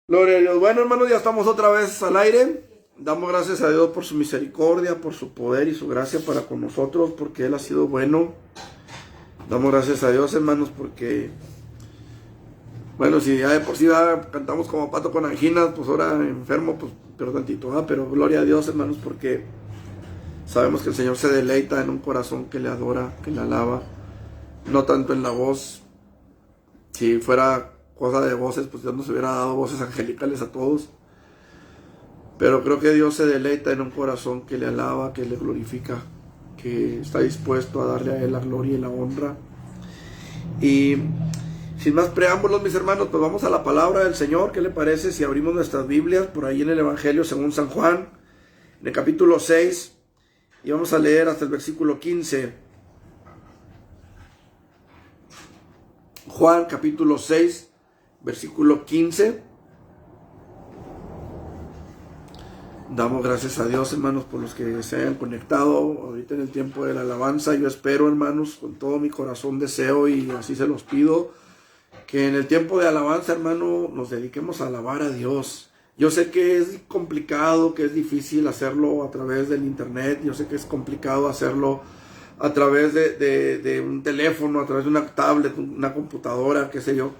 Gloria a Dios. Bueno, hermanos, ya estamos otra vez al aire. Damos gracias a Dios por su misericordia, por su poder y su gracia para con nosotros, porque Él ha sido bueno. Damos gracias a Dios, hermanos, porque, bueno, si ya de por sí cantamos como pato con anginas, pues ahora enfermo, pues pero tantito, pero gloria a Dios, hermanos, porque sabemos que el Señor se deleita en un corazón que le adora, que le alaba, no tanto en la voz. Si fuera cosa de voces, pues Dios nos hubiera dado voces angelicales a todos. Pero creo que Dios se deleita en un corazón que le alaba, que le glorifica, que está dispuesto a darle a Él la gloria y la honra. Y sin más preámbulos, mis hermanos, pues vamos a la palabra del Señor. ¿Qué le parece si abrimos nuestras Biblias por ahí en el Evangelio según San Juan, en el capítulo 6, y vamos a leer hasta el versículo 15? Juan capítulo 6, versículo 15. Damos gracias a Dios, hermanos, por los que se hayan conectado ahorita en el tiempo de la alabanza. Yo espero, hermanos, con todo mi corazón deseo, y así se los pido, que en el tiempo de alabanza, hermano, nos dediquemos a alabar a Dios. Yo sé que es complicado, que es difícil hacerlo a través del internet. Yo sé que es complicado hacerlo a través de un teléfono, a través de una tablet, una computadora, qué sé yo.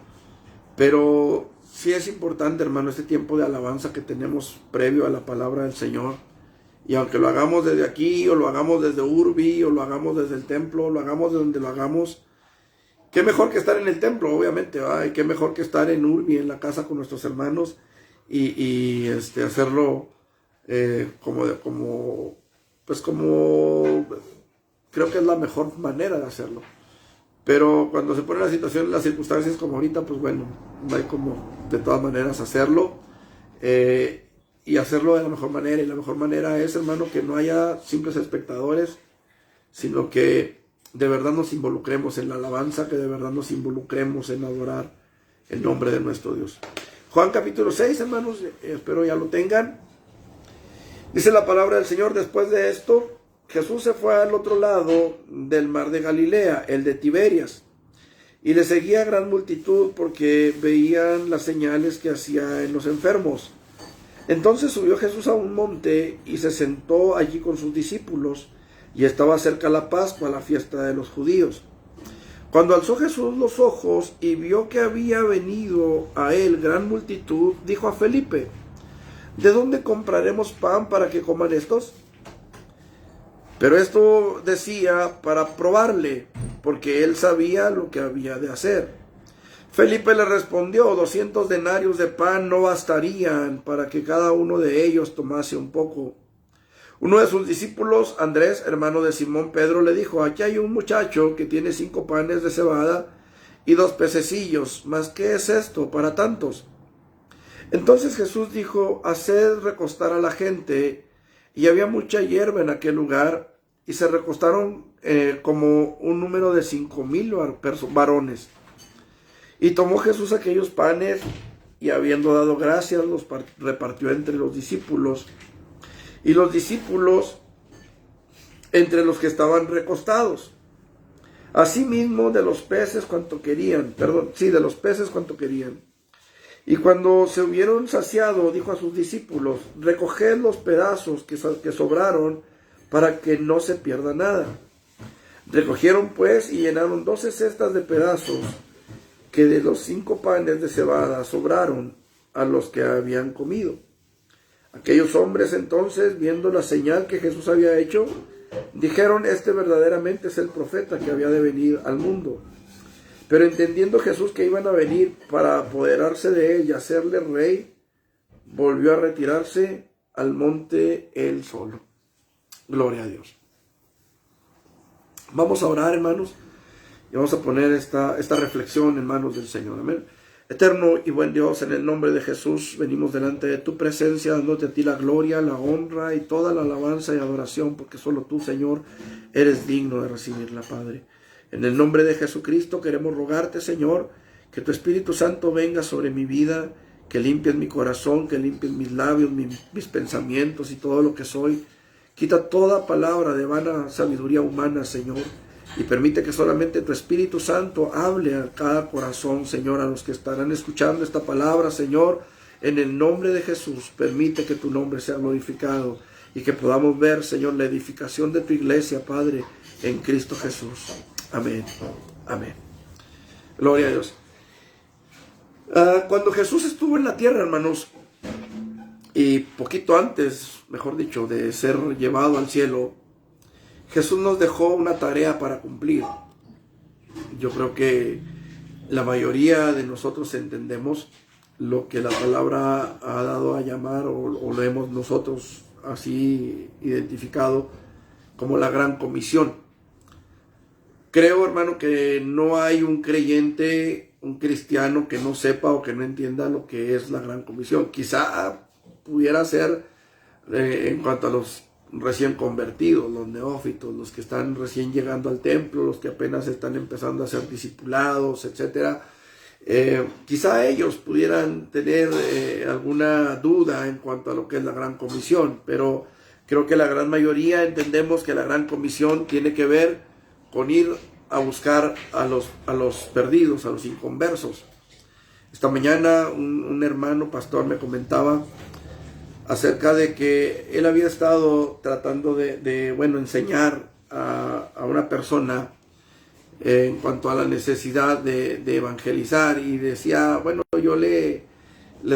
Pero sí es importante, hermano, este tiempo de alabanza que tenemos previo a la palabra del Señor. Y aunque lo hagamos desde aquí, o lo hagamos desde Urbi, o lo hagamos desde el templo, o lo hagamos de donde lo hagamos, qué mejor que estar en el templo, obviamente, ¿va? Y qué mejor que estar en Urbi, en la casa con nuestros hermanos, y hacerlo como creo que es la mejor manera de hacerlo. Pero cuando se ponen las circunstancias como ahorita, pues bueno, no hay como de todas maneras hacerlo, y hacerlo de la mejor manera. Y la mejor manera es, hermano, que no haya simples espectadores, sino que de verdad nos involucremos en la alabanza, que de verdad nos involucremos en adorar el nombre de nuestro Dios. Juan capítulo 6, hermanos, espero ya lo tengan. Dice la palabra del Señor: después de esto, Jesús se fue al otro lado del mar de Galilea, el de Tiberias, y le seguía gran multitud porque veían las señales que hacía en los enfermos. Entonces subió Jesús a un monte y se sentó allí con sus discípulos, y estaba cerca la Pascua, la fiesta de los judíos. Cuando alzó Jesús los ojos y vio que había venido a él gran multitud, dijo a Felipe: ¿de dónde compraremos pan para que coman estos? Pero esto decía para probarle, porque él sabía lo que había de hacer. Felipe le respondió: 200 denarios de pan no bastarían para que cada uno de ellos tomase un poco. Uno de sus discípulos, Andrés, hermano de Simón Pedro, le dijo: aquí hay un muchacho que tiene 5 panes de cebada y 2 pececillos, ¿mas qué es esto para tantos? Entonces Jesús dijo: haced recostar a la gente. Y había mucha hierba en aquel lugar, y se recostaron como un número de 5,000 varones. Y tomó Jesús aquellos panes, y habiendo dado gracias, los repartió entre los discípulos, y los discípulos entre los que estaban recostados. Asimismo de los peces cuanto querían. Y cuando se hubieron saciado, dijo a sus discípulos: recoged los pedazos que sobraron, para que no se pierda nada. Recogieron pues y llenaron 12 cestas de pedazos que de los 5 panes de cebada sobraron a los que habían comido. Aquellos hombres entonces, viendo la señal que Jesús había hecho, dijeron: este verdaderamente es el profeta que había de venir al mundo. Pero entendiendo Jesús que iban a venir para apoderarse de él y hacerle rey, volvió a retirarse al monte él solo. Gloria a Dios. Vamos a orar, hermanos, y vamos a poner esta reflexión en manos del Señor. Amén. Eterno y buen Dios, en el nombre de Jesús, venimos delante de tu presencia, dándote a ti la gloria, la honra y toda la alabanza y adoración, porque solo tú, Señor, eres digno de recibirla, Padre. En el nombre de Jesucristo queremos rogarte, Señor, que tu Espíritu Santo venga sobre mi vida, que limpies mi corazón, que limpies mis labios, mis pensamientos y todo lo que soy. Quita toda palabra de vana sabiduría humana, Señor, y permite que solamente tu Espíritu Santo hable a cada corazón, Señor, a los que estarán escuchando esta palabra, Señor, En el nombre de Jesús, permite que tu nombre sea glorificado y que podamos ver, Señor, la edificación de tu iglesia, Padre, en Cristo Jesús. Amén. Amén. Gloria a Dios. Cuando Jesús estuvo en la tierra, hermanos, y poquito antes, mejor dicho, de ser llevado al cielo, Jesús nos dejó una tarea para cumplir. Yo creo que la mayoría de nosotros entendemos lo que la palabra ha dado a llamar, o lo hemos nosotros así identificado como la gran comisión. Creo, hermano, que no hay un creyente, un cristiano que no sepa o que no entienda lo que es la gran comisión. Quizá pudiera ser en cuanto a los recién convertidos, los neófitos, los que están recién llegando al templo, los que apenas están empezando a ser discipulados, etcétera. Quizá ellos pudieran tener alguna duda en cuanto a lo que es la gran comisión, pero creo que la gran mayoría entendemos que la gran comisión tiene que ver con ir a buscar a los perdidos, a los inconversos. Esta mañana un hermano pastor me comentaba acerca de que él había estado tratando de enseñar a una persona en cuanto a la necesidad de evangelizar, y decía, bueno, yo le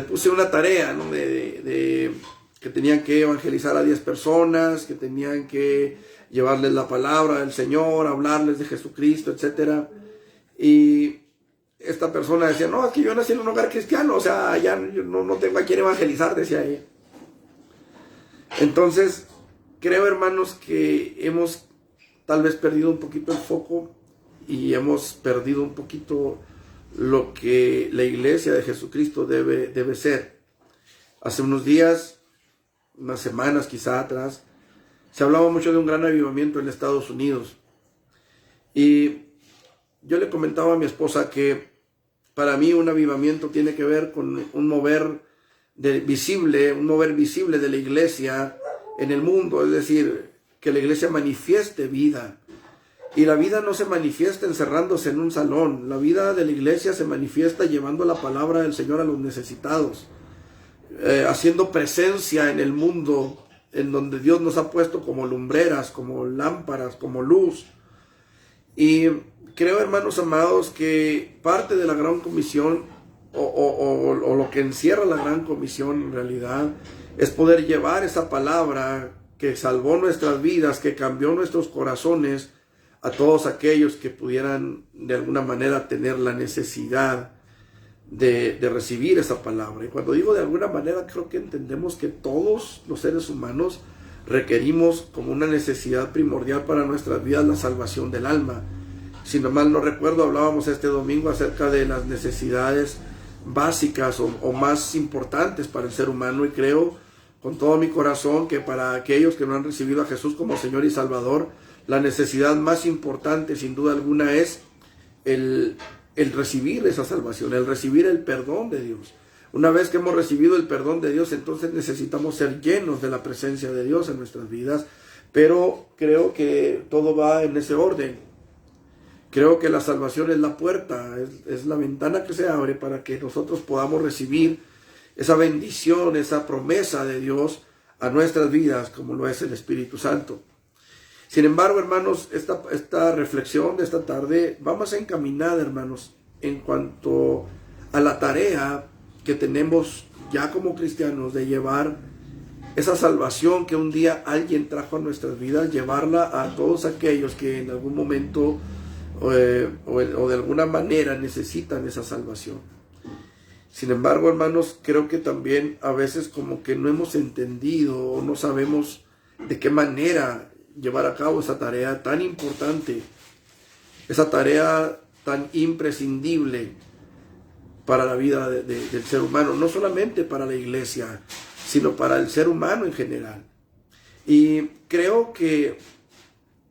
puse una tarea, ¿no? de que tenían que evangelizar a 10 personas, que tenían que llevarles la palabra del Señor, hablarles de Jesucristo, etcétera. Y esta persona decía, no, es que yo nací en un hogar cristiano, o sea, ya yo no tengo a quién evangelizar, decía ella. Entonces, creo, hermanos, que hemos tal vez perdido un poquito el foco y hemos perdido un poquito lo que la iglesia de Jesucristo debe ser. Hace unos días, unas semanas quizá atrás, se hablaba mucho de un gran avivamiento en Estados Unidos. Y yo le comentaba a mi esposa que para mí un avivamiento tiene que ver con un mover visible de la iglesia en el mundo, es decir, que la iglesia manifieste vida. Y la vida no se manifiesta encerrándose en un salón. La vida de la iglesia se manifiesta llevando la palabra del Señor a los necesitados, haciendo presencia en el mundo en donde Dios nos ha puesto como lumbreras, como lámparas, como luz. Y creo, hermanos amados, que parte de la gran comisión, o lo que encierra la gran comisión en realidad, es poder llevar esa palabra que salvó nuestras vidas, que cambió nuestros corazones, a todos aquellos que pudieran de alguna manera tener la necesidad de recibir esa palabra. Y cuando digo de alguna manera, creo que entendemos que todos los seres humanos requerimos como una necesidad primordial para nuestras vidas la salvación del alma. Si no mal no recuerdo, hablábamos este domingo acerca de las necesidades básicas o más importantes para el ser humano, y creo con todo mi corazón que para aquellos que no han recibido a Jesús como Señor y Salvador, la necesidad más importante sin duda alguna es el recibir esa salvación, el recibir el perdón de Dios. Una vez que hemos recibido el perdón de Dios, entonces necesitamos ser llenos de la presencia de Dios en nuestras vidas, pero creo que todo va en ese orden. Creo que la salvación es la puerta, es la ventana que se abre para que nosotros podamos recibir esa bendición, esa promesa de Dios a nuestras vidas, como lo es el Espíritu Santo. Sin embargo, hermanos, esta reflexión de esta tarde va más encaminada, hermanos, en cuanto a la tarea que tenemos ya como cristianos de llevar esa salvación que un día alguien trajo a nuestras vidas, llevarla a todos aquellos que en algún momento o de alguna manera necesitan esa salvación. Sin embargo, hermanos, creo que también a veces como que no hemos entendido o no sabemos de qué manera llevar a cabo esa tarea tan importante, esa tarea tan imprescindible para la vida del ser humano, no solamente para la iglesia, sino para el ser humano en general. Y creo que,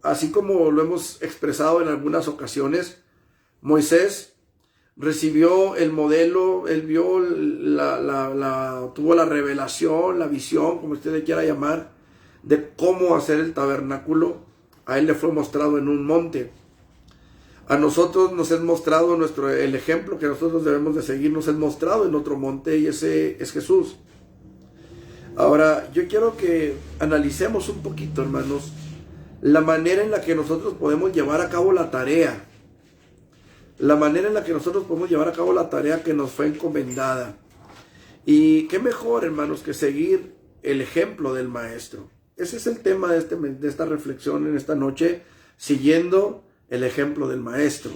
así como lo hemos expresado en algunas ocasiones, Moisés recibió el modelo, él vio tuvo la revelación, la visión, como usted le quiera llamar, de cómo hacer el tabernáculo. A él le fue mostrado en un monte. A nosotros nos es mostrado el ejemplo que nosotros debemos de seguir, nos es mostrado en otro monte, y ese es Jesús. Ahora, yo quiero que analicemos un poquito, hermanos, la manera en la que nosotros podemos llevar a cabo la tarea. La manera en la que nosotros podemos llevar a cabo la tarea que nos fue encomendada. Y qué mejor, hermanos, que seguir el ejemplo del Maestro. Ese es el tema de esta reflexión en esta noche, siguiendo el ejemplo del Maestro.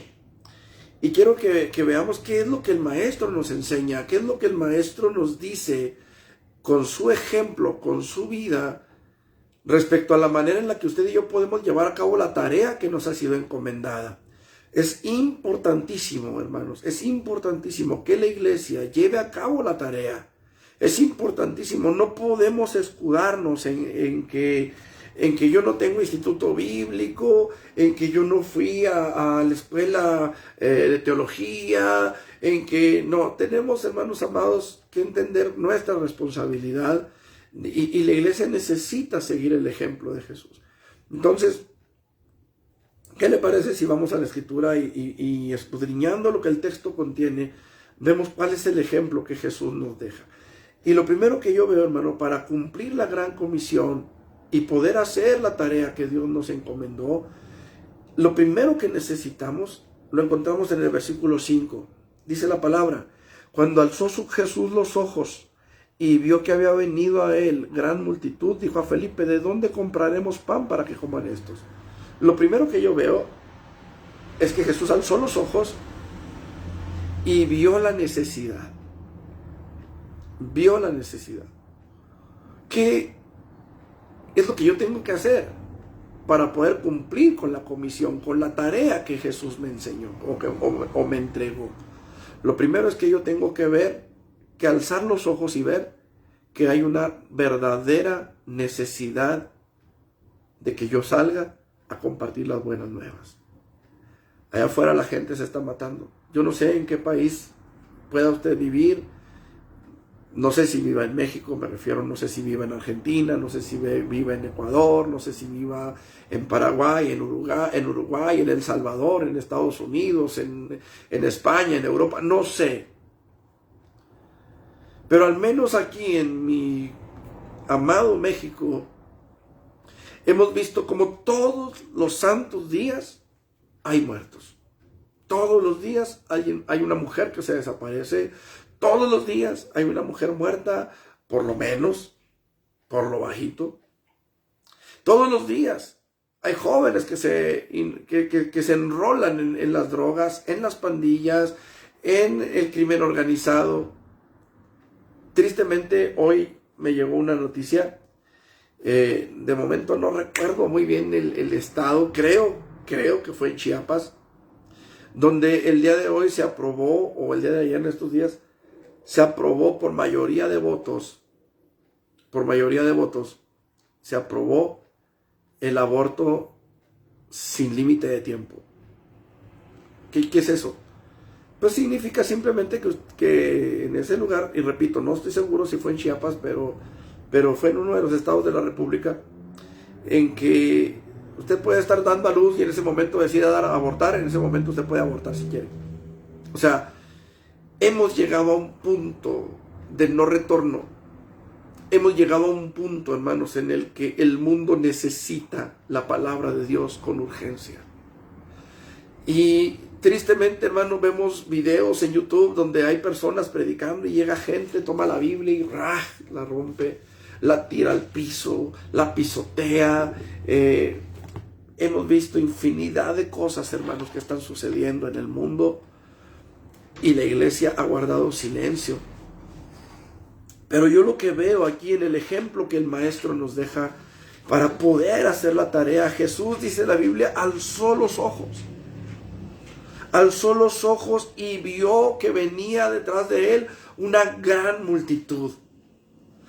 Y quiero que veamos qué es lo que el Maestro nos enseña, qué es lo que el Maestro nos dice con su ejemplo, con su vida, respecto a la manera en la que usted y yo podemos llevar a cabo la tarea que nos ha sido encomendada. Es importantísimo, hermanos, es importantísimo que la iglesia lleve a cabo la tarea. Es importantísimo, no podemos escudarnos en que yo no tengo instituto bíblico, en que yo no fui a la escuela de teología, en que no, tenemos, hermanos amados, que entender nuestra responsabilidad, y la iglesia necesita seguir el ejemplo de Jesús. Entonces, ¿qué le parece si vamos a la Escritura y escudriñando lo que el texto contiene, vemos cuál es el ejemplo que Jesús nos deja? Y lo primero que yo veo, hermano, para cumplir la gran comisión y poder hacer la tarea que Dios nos encomendó, lo primero que necesitamos lo encontramos en el versículo 5. Dice la palabra: cuando alzó Jesús los ojos y vio que había venido a él gran multitud, dijo a Felipe: ¿de dónde compraremos pan para que coman estos? Lo primero que yo veo es que Jesús alzó los ojos y vio la necesidad. Vio la necesidad. ¿Qué es lo que yo tengo que hacer para poder cumplir con la comisión, con la tarea que Jesús me enseñó o me entregó? Lo primero es que yo tengo que ver, que alzar los ojos y ver que hay una verdadera necesidad de que yo salga a compartir las buenas nuevas. Allá afuera la gente se está matando. Yo no sé en qué país pueda usted vivir. No sé si viva en México, me refiero, no sé si viva en Argentina, no sé si viva en Ecuador, no sé si viva en Paraguay, en Uruguay, en El Salvador, en Estados Unidos, en España, en Europa, no sé. Pero al menos aquí en mi amado México, hemos visto como todos los santos días hay muertos. Todos los días hay una mujer que se desaparece. Todos los días hay una mujer muerta, por lo menos, por lo bajito. Todos los días hay jóvenes que se enrolan en las drogas, en las pandillas, en el crimen organizado. Tristemente, hoy me llegó una noticia. De momento no recuerdo muy bien el estado, creo que fue en Chiapas, donde el día de hoy se aprobó, o el día de ayer en estos días, se aprobó por mayoría de votos, se aprobó el aborto sin límite de tiempo. ¿Qué es eso? Pues significa simplemente que en ese lugar, y repito, no estoy seguro si fue en Chiapas, pero fue en uno de los estados de la República, en que usted puede estar dando a luz y en ese momento decida abortar, en ese momento usted puede abortar si quiere. O sea, hemos llegado a un punto de no retorno. Hemos llegado a un punto, hermanos, en el que el mundo necesita la palabra de Dios con urgencia. Y tristemente, hermanos, vemos videos en YouTube donde hay personas predicando y llega gente, toma la Biblia y la rompe, la tira al piso, la pisotea. Hemos visto infinidad de cosas, hermanos, que están sucediendo en el mundo. Y la iglesia ha guardado silencio. Pero yo lo que veo aquí en el ejemplo que el Maestro nos deja para poder hacer la tarea, Jesús, dice la Biblia, alzó los ojos. Alzó los ojos y vio que venía detrás de él una gran multitud.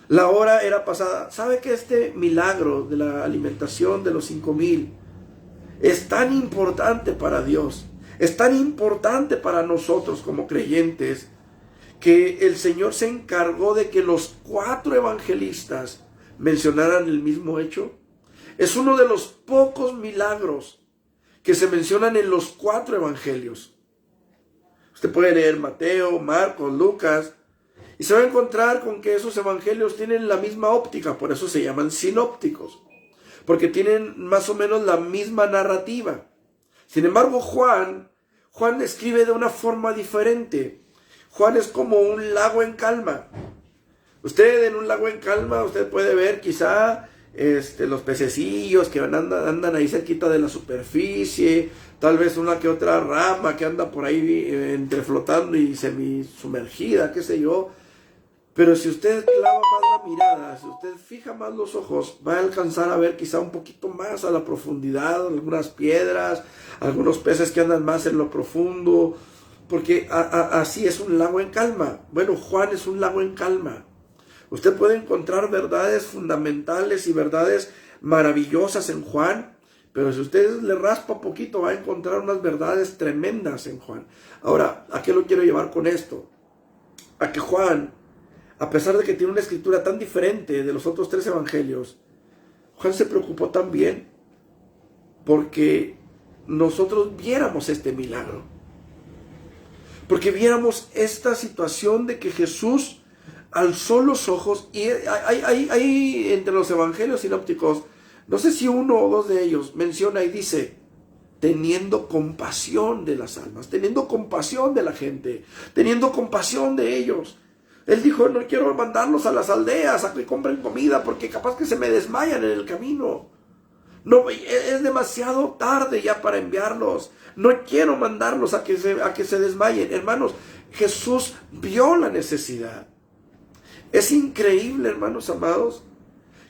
La hora era pasada. ¿Sabe que este milagro de la alimentación de los 5,000 es tan importante para Dios? Es tan importante para nosotros como creyentes que el Señor se encargó de que los 4 evangelistas mencionaran el mismo hecho. Es uno de los pocos milagros que se mencionan en los 4 evangelios. Usted puede leer Mateo, Marcos, Lucas, y se va a encontrar con que esos evangelios tienen la misma óptica, por eso se llaman sinópticos, porque tienen más o menos la misma narrativa. Sin embargo, Juan escribe de una forma diferente. Juan es como un lago en calma. Usted en un lago en calma, usted puede ver quizá los pececillos que andan ahí cerquita de la superficie, tal vez una que otra rama que anda por ahí entre flotando y semi-sumergida, qué sé yo. Pero si usted clava más la mirada, si usted fija más los ojos, va a alcanzar a ver quizá un poquito más a la profundidad, algunas piedras, algunos peces que andan más en lo profundo, porque así es un lago en calma. Bueno, Juan es un lago en calma. Usted puede encontrar verdades fundamentales y verdades maravillosas en Juan, pero si usted le raspa poquito va a encontrar unas verdades tremendas en Juan. Ahora, ¿a qué lo quiero llevar con esto? A que Juan, a pesar de que tiene una escritura tan diferente de los otros 3 evangelios, Juan se preocupó también porque nosotros viéramos este milagro. Porque viéramos esta situación de que Jesús alzó los ojos, y hay entre los evangelios sinópticos, no sé si 1 o 2 de ellos menciona y dice, teniendo compasión de las almas, teniendo compasión de la gente, teniendo compasión de ellos. Él dijo, no quiero mandarlos a las aldeas a que compren comida porque capaz que se me desmayan en el camino. No, es demasiado tarde ya para enviarlos. No quiero mandarlos a que se desmayen. Hermanos, Jesús vio la necesidad. Es increíble, hermanos amados,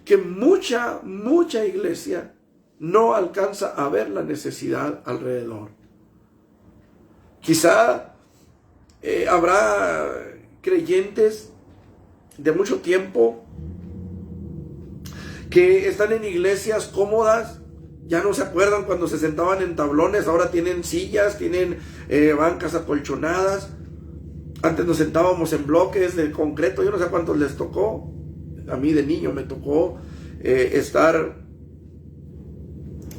que mucha iglesia no alcanza a ver la necesidad alrededor. Quizá habrá creyentes de mucho tiempo que están en iglesias cómodas, ya no se acuerdan cuando se sentaban en tablones, ahora tienen sillas, tienen bancas acolchonadas. Antes nos sentábamos en bloques de concreto, yo no sé a cuántos les tocó, a mí de niño me tocó estar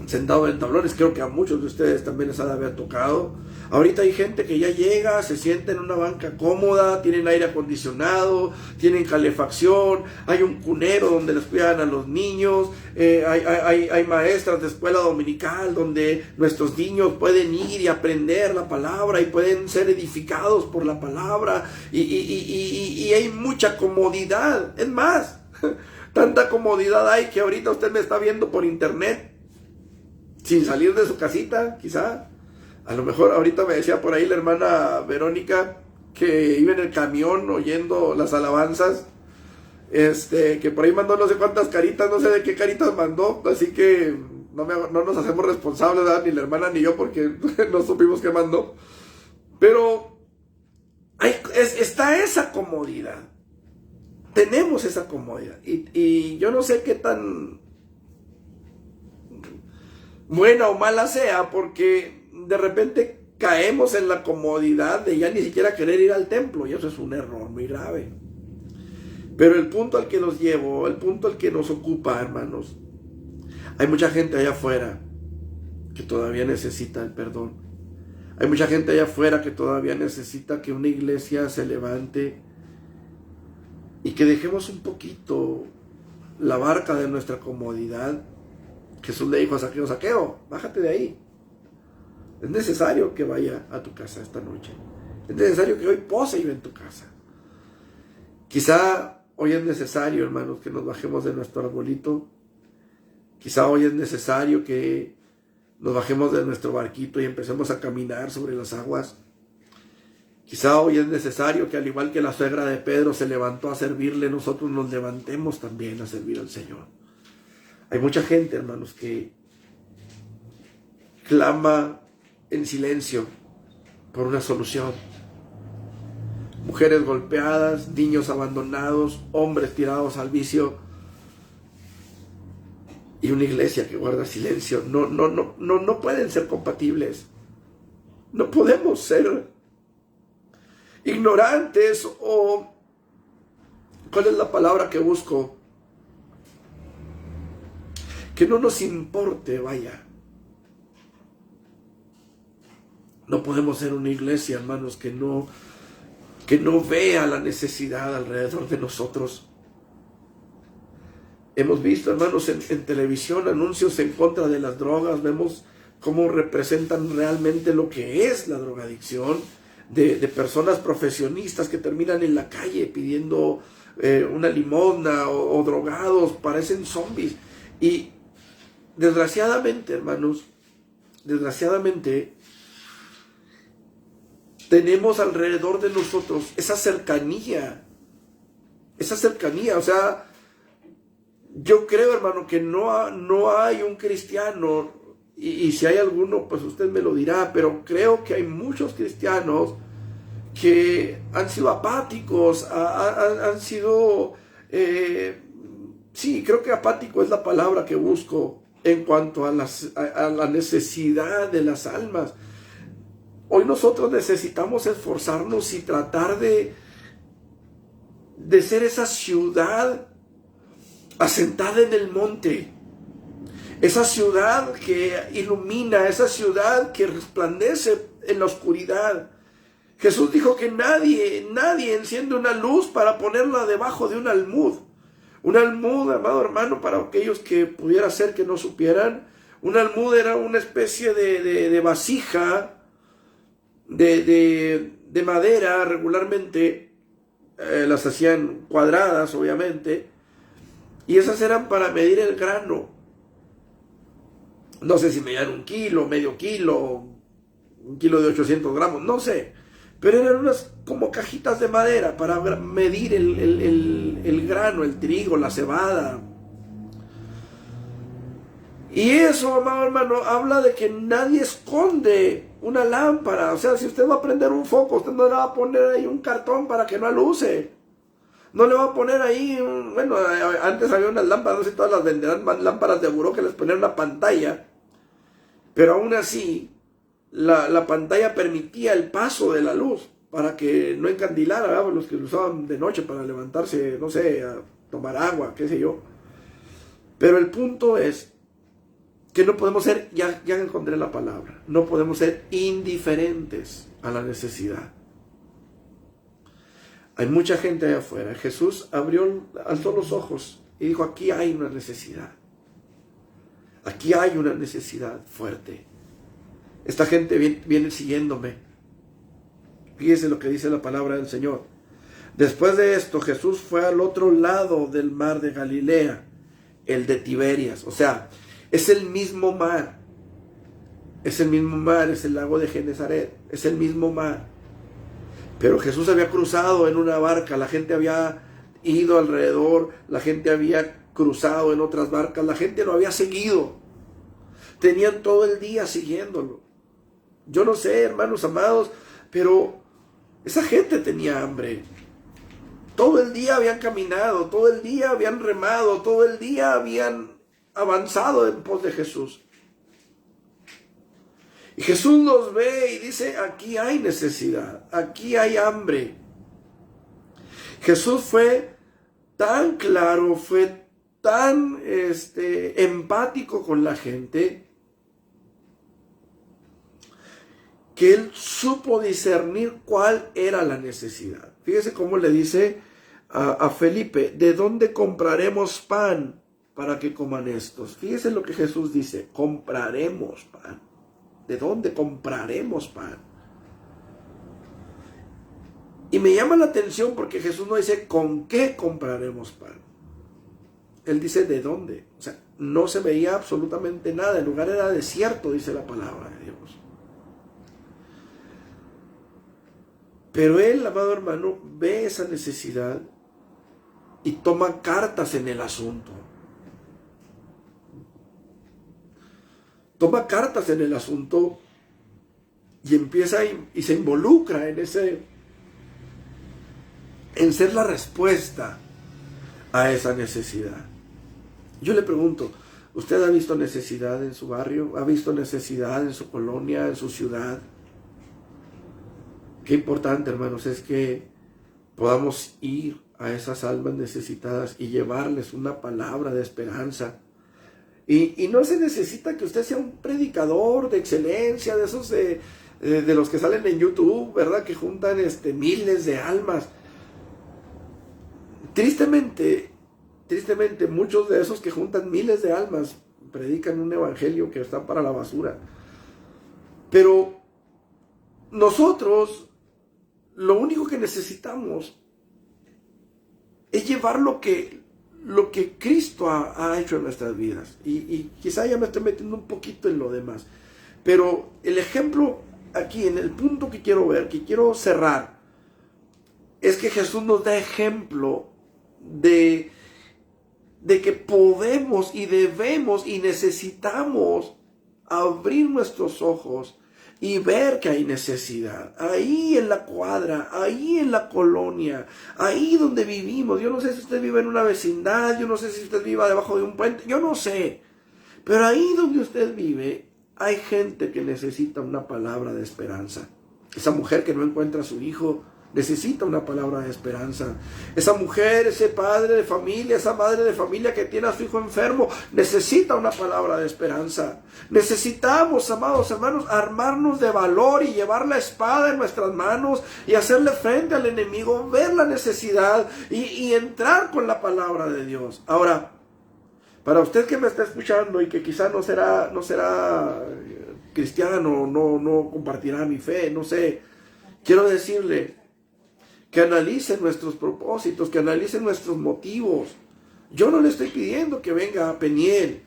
sentado en tablones, creo que a muchos de ustedes también les ha de haber tocado. Ahorita hay gente que ya llega, se sienta en una banca cómoda, tienen aire acondicionado, tienen calefacción, hay un cunero donde les cuidan a los niños, hay maestras de escuela dominical donde nuestros niños pueden ir y aprender la palabra y pueden ser edificados por la palabra, y hay mucha comodidad. Es más, tanta comodidad hay que ahorita usted me está viendo por internet, sin salir de su casita, quizá. A lo mejor ahorita me decía por ahí la hermana Verónica que iba en el camión oyendo las alabanzas, que por ahí mandó no sé cuántas caritas, no sé de qué caritas mandó, así que no nos hacemos responsables, ¿verdad? Ni la hermana ni yo, porque no supimos qué mandó. Pero está esa comodidad, tenemos esa comodidad, y yo no sé qué tan buena o mala sea, porque de repente caemos en la comodidad de ya ni siquiera querer ir al templo, y eso es un error muy grave. Pero el punto al que nos llevo, el punto al que nos ocupa, hermanos, hay mucha gente allá afuera que todavía necesita el perdón. Hay mucha gente allá afuera que todavía necesita que una iglesia se levante y que dejemos un poquito la barca de nuestra comodidad. Jesús le dijo a Zaqueo, Zaqueo, bájate de ahí. Es necesario que vaya a tu casa esta noche. Es necesario que hoy pose y ve en tu casa. Quizá hoy es necesario, hermanos, que nos bajemos de nuestro arbolito. Quizá hoy es necesario que nos bajemos de nuestro barquito y empecemos a caminar sobre las aguas. Quizá hoy es necesario que, al igual que la suegra de Pedro se levantó a servirle, nosotros nos levantemos también a servir al Señor. Hay mucha gente, hermanos, que clama en silencio por una solución. Mujeres golpeadas, niños abandonados, hombres tirados al vicio, y una iglesia que guarda silencio. No pueden ser compatibles. No podemos ser ignorantes, o ¿cuál es la palabra que busco? Que no nos importe, vaya. No podemos ser una iglesia, hermanos, que no vea la necesidad alrededor de nosotros. Hemos visto, hermanos, en televisión anuncios en contra de las drogas. Vemos cómo representan realmente lo que es la drogadicción, de personas profesionistas que terminan en la calle pidiendo una limosna o drogados, parecen zombies. Y desgraciadamente, hermanos, tenemos alrededor de nosotros esa cercanía, o sea, yo creo, hermano, que no hay un cristiano, y si hay alguno, pues usted me lo dirá, pero creo que hay muchos cristianos que han sido apáticos, han sido, sí, creo que apático es la palabra que busco en cuanto a la necesidad de las almas. Hoy nosotros necesitamos esforzarnos y tratar de ser esa ciudad asentada en el monte, esa ciudad que ilumina, esa ciudad que resplandece en la oscuridad. Jesús dijo que nadie enciende una luz para ponerla debajo de un almud. Un almud, amado hermano, para aquellos que pudiera ser que no supieran, un almud era una especie de vasija de madera. Regularmente las hacían cuadradas, obviamente, y esas eran para medir el grano. No sé si medían 1 kilo, medio kilo, 1 kilo de 800 gramos, no sé, pero eran unas como cajitas de madera para medir el grano, el trigo, la cebada. Y eso, amado hermano, habla de que nadie esconde una lámpara. O sea, si usted va a prender un foco, usted no le va a poner ahí un cartón para que no aluce. No le va a poner ahí, bueno, antes había unas lámparas, no sé si todas las venderán, lámparas de buró que les ponían una pantalla. Pero aún así, la pantalla permitía el paso de la luz para que no encandilara, ¿verdad? Los que lo usaban de noche para levantarse, no sé, a tomar agua, qué sé yo. Pero el punto es que no podemos ser, ya encontré la palabra, no podemos ser indiferentes a la necesidad. Hay mucha gente allá afuera. Jesús alzó los ojos y dijo, aquí hay una necesidad. Aquí hay una necesidad fuerte. Esta gente viene siguiéndome. Fíjese lo que dice la palabra del Señor. Después de esto, Jesús fue al otro lado del mar de Galilea, el de Tiberias. O sea, es el mismo mar. Es el mismo mar, es el lago de Genesaret. Es el mismo mar. Pero Jesús había cruzado en una barca, la gente había ido alrededor, la gente había cruzado en otras barcas, la gente lo había seguido. Tenían todo el día siguiéndolo. Yo no sé, hermanos amados, pero esa gente tenía hambre. Todo el día habían caminado, todo el día habían remado, todo el día habían avanzado en pos de Jesús. Y Jesús los ve y dice, aquí hay necesidad, aquí hay hambre. Jesús fue tan claro, fue tan empático con la gente, que él supo discernir cuál era la necesidad. Fíjese cómo le dice a Felipe, ¿de dónde compraremos pan para que coman estos? Fíjese lo que Jesús dice, compraremos pan. ¿De dónde compraremos pan? Y me llama la atención porque Jesús no dice con qué compraremos pan. Él dice de dónde. O sea, no se veía absolutamente nada. El lugar era desierto, dice la palabra de Dios. Pero él, amado hermano, ve esa necesidad y toma cartas en el asunto. Toma cartas en el asunto y empieza y se involucra en ser la respuesta a esa necesidad. Yo le pregunto, ¿usted ha visto necesidad en su barrio? ¿Ha visto necesidad en su colonia, en su ciudad? Qué importante, hermanos, es que podamos ir a esas almas necesitadas y llevarles una palabra de esperanza. Y no se necesita que usted sea un predicador de excelencia, de esos de los que salen en YouTube, ¿verdad? Que juntan miles de almas. Tristemente, muchos de esos que juntan miles de almas predican un evangelio que está para la basura. Pero nosotros, lo único que necesitamos es llevar lo que Cristo ha hecho en nuestras vidas. Y quizá ya me estoy metiendo un poquito en lo demás. Pero el ejemplo aquí, en el punto que quiero ver, que quiero cerrar, es que Jesús nos da ejemplo de que podemos y debemos y necesitamos abrir nuestros ojos y ver que hay necesidad, ahí en la cuadra, ahí en la colonia, ahí donde vivimos. Yo no sé si usted vive en una vecindad, yo no sé si usted vive debajo de un puente, yo no sé, pero ahí donde usted vive, hay gente que necesita una palabra de esperanza. Esa mujer que no encuentra a su hijo necesita una palabra de esperanza. Esa mujer, ese padre de familia, esa madre de familia que tiene a su hijo enfermo, necesita una palabra de esperanza. Necesitamos, amados hermanos, armarnos de valor y llevar la espada en nuestras manos y hacerle frente al enemigo, ver la necesidad y entrar con la palabra de Dios. Ahora, para usted que me está escuchando y que quizá no será cristiano, no compartirá mi fe, no sé, quiero decirle que analicen nuestros propósitos, que analicen nuestros motivos. Yo no le estoy pidiendo que venga a Peniel.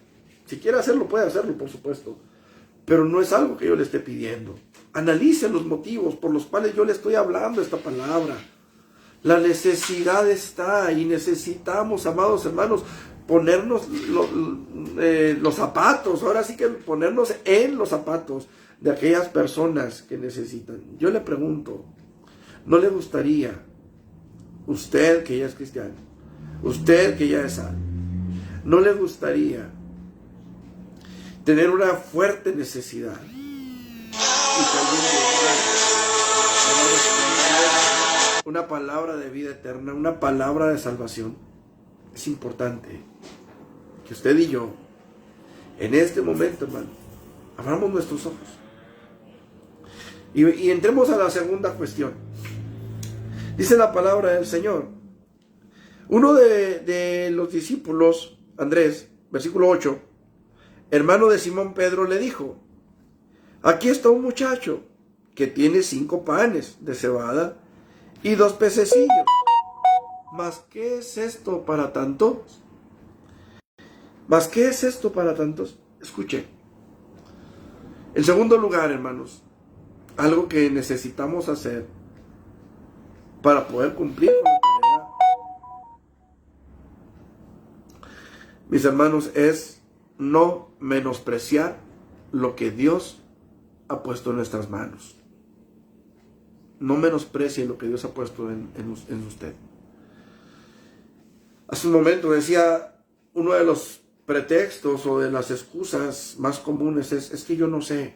Si quiere hacerlo, puede hacerlo, por supuesto. Pero no es algo que yo le esté pidiendo. Analicen los motivos por los cuales yo le estoy hablando esta palabra. La necesidad está y necesitamos, amados hermanos, ponernos los zapatos. Ahora sí que ponernos en los zapatos de aquellas personas que necesitan. Yo le pregunto, ¿no le gustaría, usted que ya es cristiano, usted que ya es salvo, no le gustaría tener una fuerte necesidad y también una palabra de vida eterna, una palabra de salvación? Es importante que usted y yo, en este momento, hermano, abramos nuestros ojos y entremos a la segunda cuestión. Dice la palabra del Señor. Uno de los discípulos, Andrés, versículo 8, hermano de Simón Pedro, le dijo: aquí está un muchacho que tiene 5 panes de cebada y 2 pececillos. ¿Mas qué es esto para tantos? ¿Mas qué es esto para tantos? Escuche. En segundo lugar, hermanos, algo que necesitamos hacer para poder cumplir con la tarea, mis hermanos, es no menospreciar lo que Dios ha puesto en nuestras manos. No menosprecie lo que Dios ha puesto en usted. Hace un momento decía, uno de los pretextos o de las excusas más comunes es que yo no sé,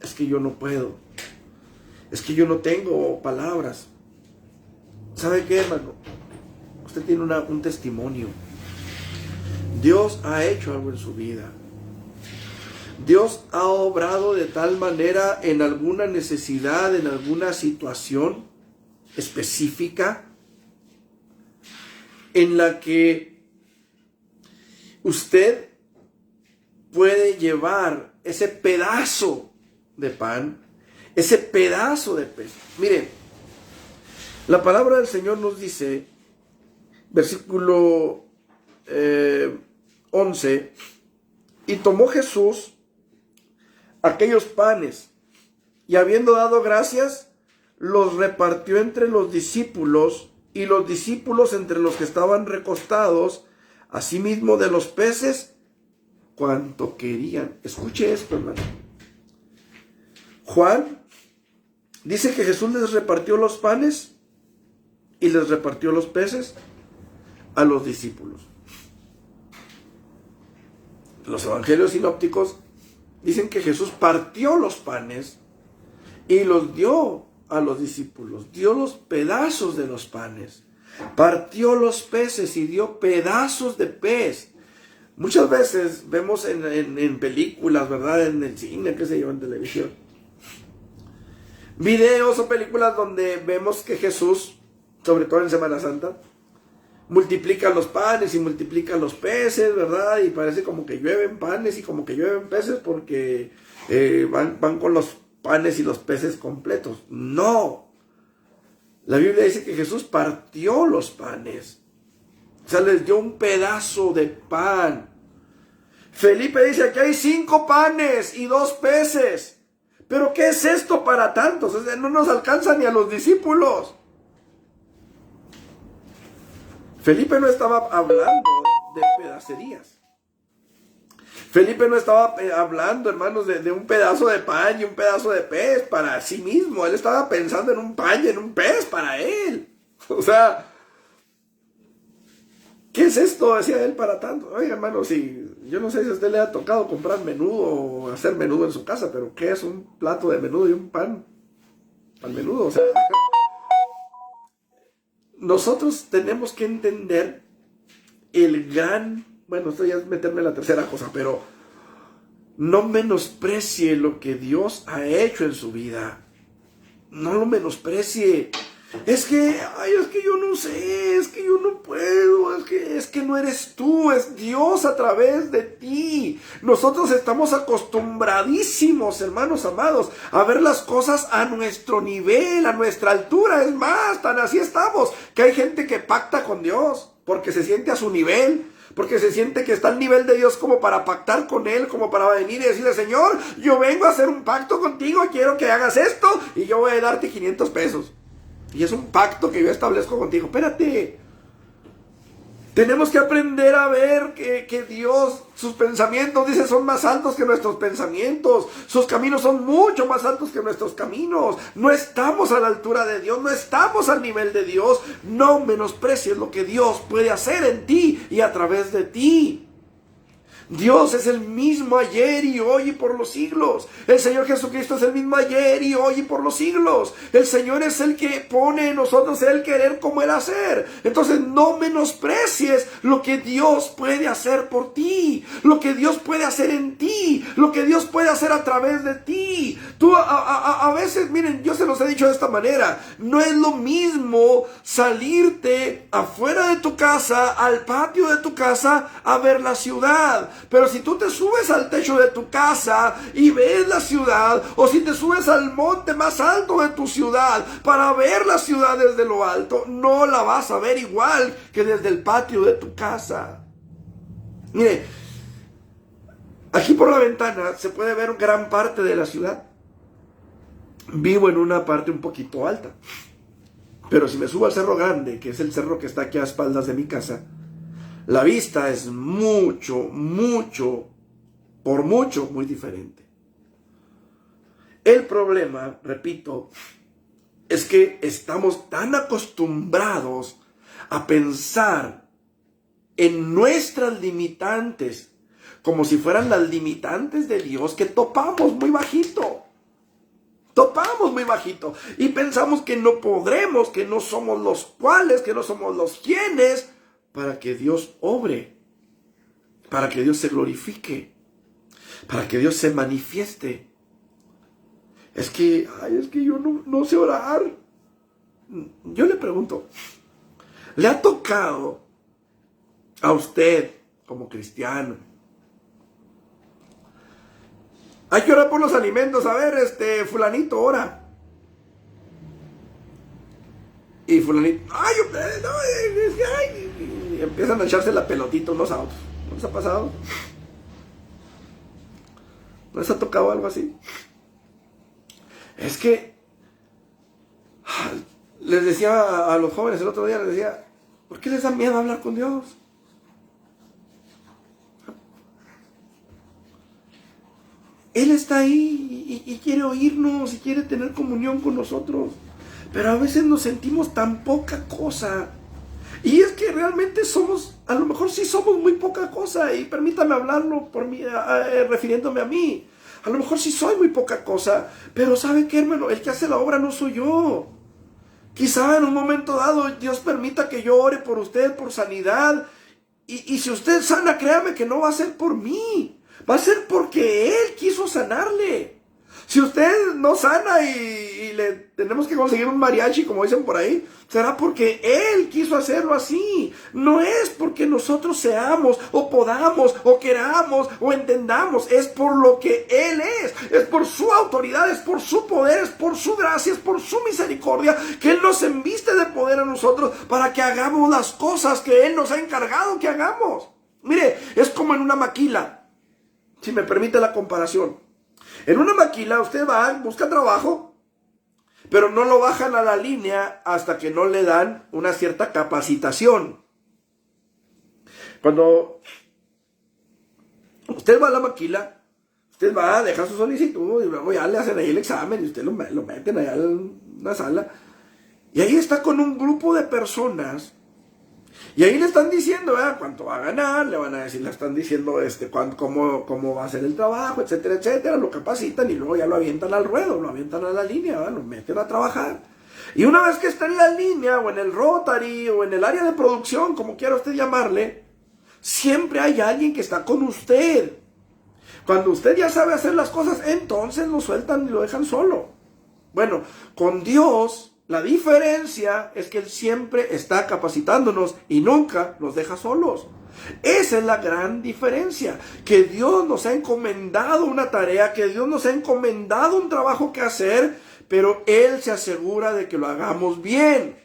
es que yo no puedo, es que yo no tengo palabras. ¿Sabe qué, hermano? Usted tiene un testimonio. Dios ha hecho algo en su vida. Dios ha obrado de tal manera en alguna necesidad, en alguna situación específica, en la que usted puede llevar ese pedazo de pan, ese pedazo de pez. Miren, la palabra del Señor nos dice, versículo 11, y tomó Jesús aquellos panes, y habiendo dado gracias, los repartió entre los discípulos, y los discípulos entre los que estaban recostados, asimismo de los peces, cuanto querían. Escuche esto, hermano. Juan dice que Jesús les repartió los panes y les repartió los peces a los discípulos. Los evangelios sinópticos dicen que Jesús partió los panes y los dio a los discípulos, dio los pedazos de los panes, partió los peces y dio pedazos de pez. Muchas veces vemos en películas, ¿verdad? En el cine, qué sé yo, en televisión, videos o películas donde vemos que Jesús, sobre todo en Semana Santa, multiplica los panes y multiplica los peces, ¿verdad? Y parece como que llueven panes y como que llueven peces porque van con los panes y los peces completos. No. La Biblia dice que Jesús partió los panes. O sea, les dio un pedazo de pan. Felipe dice que hay 5 panes y 2 peces. ¿Pero qué es esto para tantos? O sea, no nos alcanza ni a los discípulos. Felipe no estaba hablando de pedacerías. Felipe no estaba hablando, hermanos, de un pedazo de pan y un pedazo de pez para sí mismo. Él estaba pensando en un pan y en un pez para él. O sea, ¿qué es esto? Decía él para tanto. Oiga, hermano, si yo no sé si a usted le ha tocado comprar menudo o hacer menudo en su casa, pero ¿qué es un plato de menudo y un pan al menudo? O sea, nosotros tenemos que entender el gran... Bueno, esto ya es meterme en la tercera cosa, pero no menosprecie lo que Dios ha hecho en su vida. No lo menosprecie. Es que yo no sé, es que yo no puedo, es que no eres tú, es Dios a través de ti. Nosotros estamos acostumbradísimos, hermanos amados, a ver las cosas a nuestro nivel, a nuestra altura. Es más, tan así estamos, que hay gente que pacta con Dios porque se siente a su nivel. Porque se siente que está al nivel de Dios como para pactar con Él, como para venir y decirle, Señor, yo vengo a hacer un pacto contigo, quiero que hagas esto y yo voy a darte 500 pesos. Y es un pacto que yo establezco contigo. Espérate. Tenemos que aprender a ver que Dios, sus pensamientos, dice, son más altos que nuestros pensamientos. Sus caminos son mucho más altos que nuestros caminos. No estamos a la altura de Dios, no estamos al nivel de Dios. No menosprecies lo que Dios puede hacer en ti y a través de ti. Dios es el mismo ayer y hoy y por los siglos. El Señor Jesucristo es el mismo ayer y hoy y por los siglos. El Señor es el que pone en nosotros el querer como el hacer. Entonces no menosprecies lo que Dios puede hacer por ti, lo que Dios puede hacer en ti, lo que Dios puede hacer a través de ti. Tú a veces, miren, yo se los he dicho de esta manera, no es lo mismo salirte afuera de tu casa, al patio de tu casa, a ver la ciudad. Pero si tú te subes al techo de tu casa y ves la ciudad, o si te subes al monte más alto de tu ciudad para ver la ciudad desde lo alto, no la vas a ver igual que desde el patio de tu casa. Mire, aquí por la ventana se puede ver gran parte de la ciudad. Vivo en una parte un poquito alta, pero si me subo al Cerro Grande, que es el cerro que está aquí a espaldas de mi casa, la vista es mucho, muy diferente. El problema, repito, es que estamos tan acostumbrados a pensar en nuestras limitantes como si fueran las limitantes de Dios, que topamos muy bajito. Topamos muy bajito y pensamos que no podremos, que no somos los cuales, que no somos los quienes, para que Dios obre, para que Dios se glorifique, para que Dios se manifieste. Es que yo no sé orar. Yo le pregunto, ¿le ha tocado a usted como cristiano? Hay que orar por los alimentos. A ver, fulanito, ora. Y fulanito, y empiezan a echarse la pelotita unos a otros. ¿No les ha pasado? ¿No les ha tocado algo así? Es que les decía a los jóvenes el otro día, les decía, ¿por qué les da miedo hablar con Dios? Él está ahí y quiere oírnos y quiere tener comunión con nosotros. Pero a veces nos sentimos tan poca cosa. Y es que realmente somos, a lo mejor sí somos muy poca cosa. Y permítame hablarlo por mí, refiriéndome a mí. A lo mejor sí soy muy poca cosa. Pero ¿sabe qué, hermano? El que hace la obra no soy yo. Quizá en un momento dado Dios permita que yo ore por usted, por sanidad. Y si usted sana, créame que no va a ser por mí. Va a ser porque Él quiso sanarle. Si usted no sana y le tenemos que conseguir un mariachi, como dicen por ahí, será porque Él quiso hacerlo así. No es porque nosotros seamos, o podamos, o queramos, o entendamos. Es por lo que Él es. Es por su autoridad, es por su poder, es por su gracia, es por su misericordia, que Él nos enviste de poder a nosotros para que hagamos las cosas que Él nos ha encargado que hagamos. Mire, es como en una maquila, si me permite la comparación. En una maquila usted va, busca trabajo, pero no lo bajan a la línea hasta que no le dan una cierta capacitación. Cuando usted va a la maquila, usted va a dejar su solicitud y luego ya le hacen ahí el examen y usted lo meten allá en una sala. Y ahí está con un grupo de personas. Y ahí le están diciendo, cuánto va a ganar, le van a decir, le están diciendo cómo va a ser el trabajo, etcétera, etcétera, lo capacitan y luego ya lo avientan al ruedo, lo avientan a la línea, lo meten a trabajar. Y una vez que está en la línea, o en el rotary, o en el área de producción, como quiera usted llamarle, siempre hay alguien que está con usted. Cuando usted ya sabe hacer las cosas, entonces lo sueltan y lo dejan solo. Bueno, con Dios, la diferencia es que Él siempre está capacitándonos y nunca nos deja solos. Esa es la gran diferencia, que Dios nos ha encomendado una tarea, que Dios nos ha encomendado un trabajo que hacer, pero Él se asegura de que lo hagamos bien.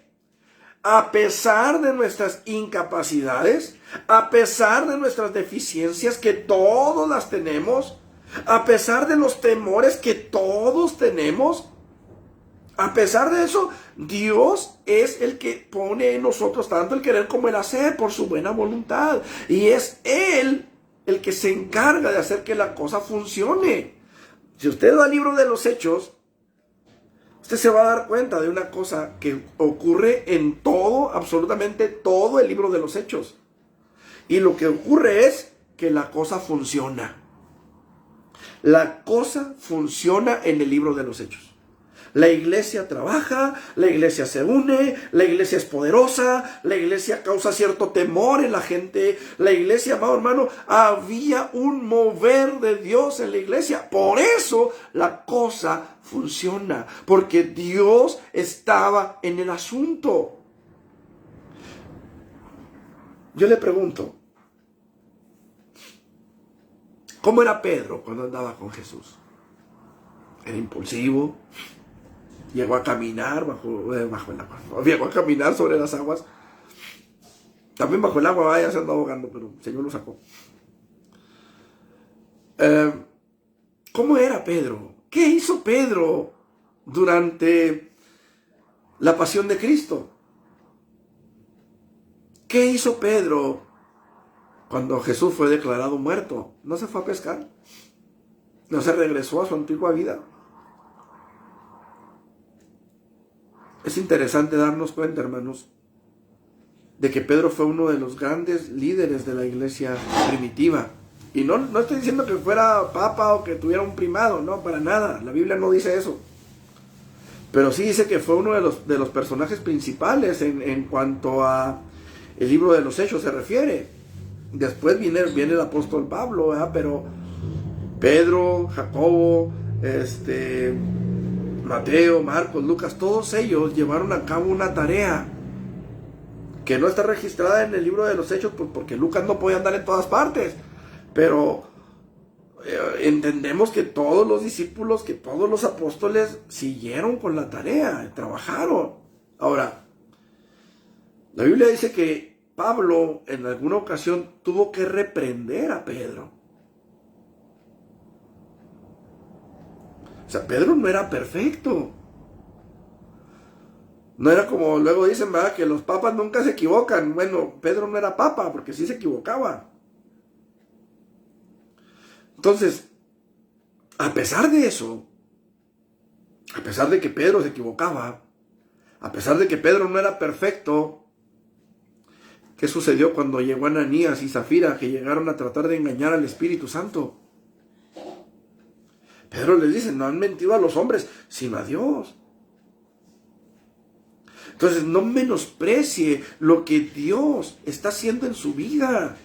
A pesar de nuestras incapacidades, a pesar de nuestras deficiencias, que todos las tenemos, a pesar de los temores que todos tenemos, a pesar de eso, Dios es el que pone en nosotros tanto el querer como el hacer por su buena voluntad. Y es Él el que se encarga de hacer que la cosa funcione. Si usted va al libro de los Hechos, usted se va a dar cuenta de una cosa que ocurre en todo, absolutamente todo el libro de los Hechos. Y lo que ocurre es que la cosa funciona. La cosa funciona en el libro de los Hechos. La iglesia trabaja, la iglesia se une, la iglesia es poderosa, la iglesia causa cierto temor en la gente. La iglesia, amado hermano, había un mover de Dios en la iglesia. Por eso la cosa funciona, porque Dios estaba en el asunto. Yo le pregunto, ¿cómo era Pedro cuando andaba con Jesús? ¿Era impulsivo? Llegó a caminar bajo el agua. Llegó a caminar sobre las aguas. También bajo el agua, ya se andó ahogando, pero el Señor lo sacó. ¿Cómo era Pedro? ¿Qué hizo Pedro durante la pasión de Cristo? ¿Qué hizo Pedro cuando Jesús fue declarado muerto? ¿No se fue a pescar? ¿No se regresó a su antigua vida? Es interesante darnos cuenta, hermanos, de que Pedro fue uno de los grandes líderes de la iglesia primitiva. Y no estoy diciendo que fuera papa o que tuviera un primado, no, para nada. La Biblia no dice eso. Pero sí dice que fue uno de los personajes principales en cuanto a el libro de los Hechos se refiere. Después viene el apóstol Pablo, ¿verdad? Pero Pedro, Jacobo, Mateo, Marcos, Lucas, todos ellos llevaron a cabo una tarea que no está registrada en el libro de los Hechos, pues porque Lucas no podía andar en todas partes, pero entendemos que todos los discípulos, que todos los apóstoles siguieron con la tarea, trabajaron. Ahora, la Biblia dice que Pablo en alguna ocasión tuvo que reprender a Pedro. O sea, Pedro no era perfecto. No era como luego dicen, ¿verdad?, que los papas nunca se equivocan. Bueno, Pedro no era papa porque sí se equivocaba. Entonces, a pesar de eso, a pesar de que Pedro se equivocaba, a pesar de que Pedro no era perfecto, ¿qué sucedió cuando llegó Ananías y Zafira, que llegaron a tratar de engañar al Espíritu Santo? Pedro les dice, no han mentido a los hombres, sino a Dios. Entonces, no menosprecie lo que Dios está haciendo en su vida.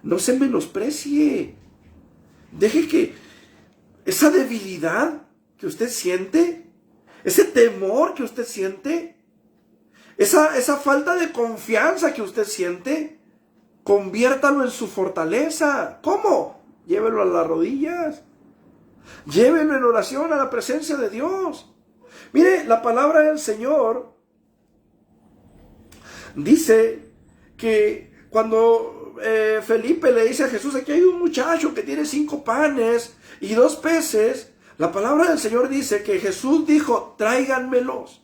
No se menosprecie. Deje que esa debilidad que usted siente, ese temor que usted siente, esa falta de confianza que usted siente, conviértalo en su fortaleza. ¿Cómo? Llévelo a las rodillas. Llévelo en oración a la presencia de Dios. Mire, la palabra del Señor dice que cuando Felipe le dice a Jesús, aquí hay un muchacho que tiene 5 panes y 2 peces, la palabra del Señor dice que Jesús dijo, tráiganmelos.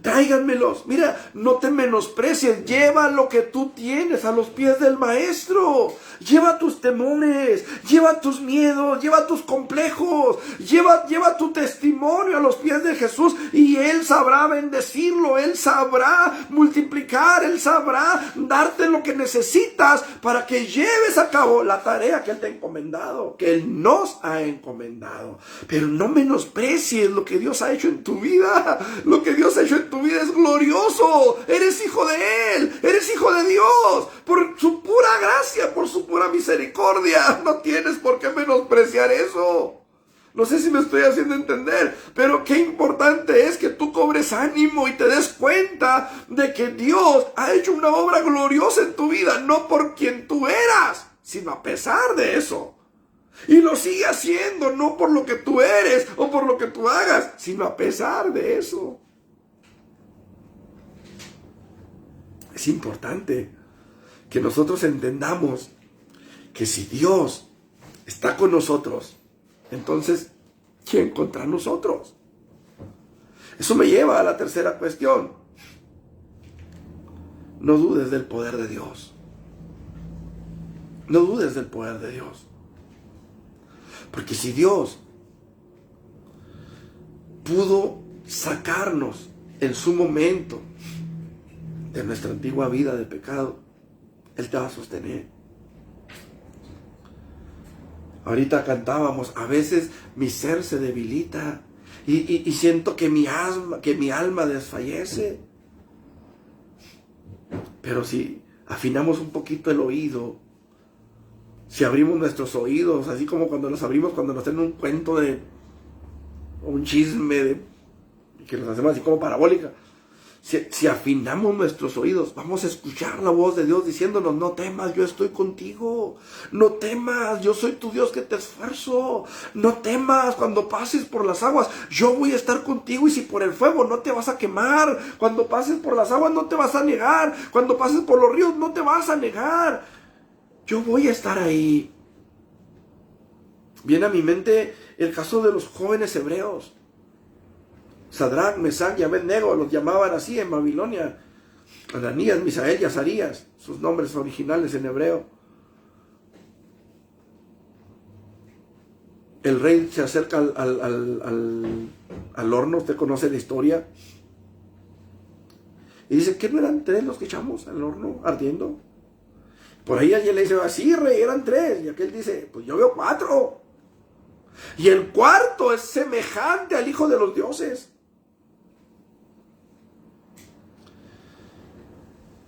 Tráiganmelos. Mira, no te menosprecies. Lleva lo que tú tienes a los pies del Maestro. Lleva tus temores, lleva tus miedos, lleva tus complejos, lleva tu testimonio a los pies de Jesús y Él sabrá bendecirlo, Él sabrá multiplicar, Él sabrá darte lo que necesitas para que lleves a cabo la tarea que Él te ha encomendado, que Él nos ha encomendado. Pero no menosprecies lo que Dios ha hecho en tu vida. Lo que Dios ha hecho en tu vida es glorioso. Eres hijo de Él, eres hijo de Dios. Por su pura gracia, por su pura misericordia. No tienes por qué menospreciar eso. No sé si me estoy haciendo entender, pero qué importante es que tú cobres ánimo y te des cuenta de que Dios ha hecho una obra gloriosa en tu vida, no por quien tú eras, sino a pesar de eso. Y lo sigue haciendo, no por lo que tú eres o por lo que tú hagas, sino a pesar de eso. Es importante que nosotros entendamos que si Dios está con nosotros, entonces, ¿quién contra nosotros? Eso me lleva a la tercera cuestión. No dudes del poder de Dios. No dudes del poder de Dios. Porque si Dios pudo sacarnos en su momento de nuestra antigua vida de pecado, Él te va a sostener. Ahorita cantábamos, a veces mi ser se debilita y siento que mi alma desfallece. Pero si afinamos un poquito el oído, si abrimos nuestros oídos, así como cuando los abrimos cuando nos tienen un cuento o un chisme que nos hacemos así como parabólica, si afinamos nuestros oídos, vamos a escuchar la voz de Dios diciéndonos, no temas, yo estoy contigo. No temas, yo soy tu Dios que te esfuerzo. No temas, cuando pases por las aguas, yo voy a estar contigo. Y si por el fuego, no te vas a quemar. Cuando pases por las aguas, no te vas a negar. Cuando pases por los ríos, no te vas a negar. Yo voy a estar ahí. Viene a mi mente el caso de los jóvenes hebreos. Sadrach, Mesach y Abednego, los llamaban así en Babilonia. Ananías, Misael y Azarías, sus nombres originales en hebreo. El rey se acerca al horno, usted conoce la historia. Y dice, ¿qué no eran 3 los que echamos al horno ardiendo? Por ahí alguien le dice, sí, rey, eran 3. Y aquel dice, pues yo veo 4. Y el cuarto es semejante al Hijo de los dioses.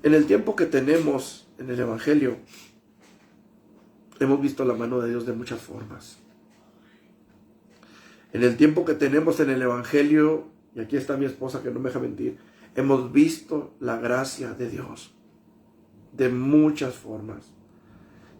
En el tiempo que tenemos en el Evangelio, hemos visto la mano de Dios de muchas formas. En el tiempo que tenemos en el Evangelio, y aquí está mi esposa que no me deja mentir, hemos visto la gracia de Dios de muchas formas.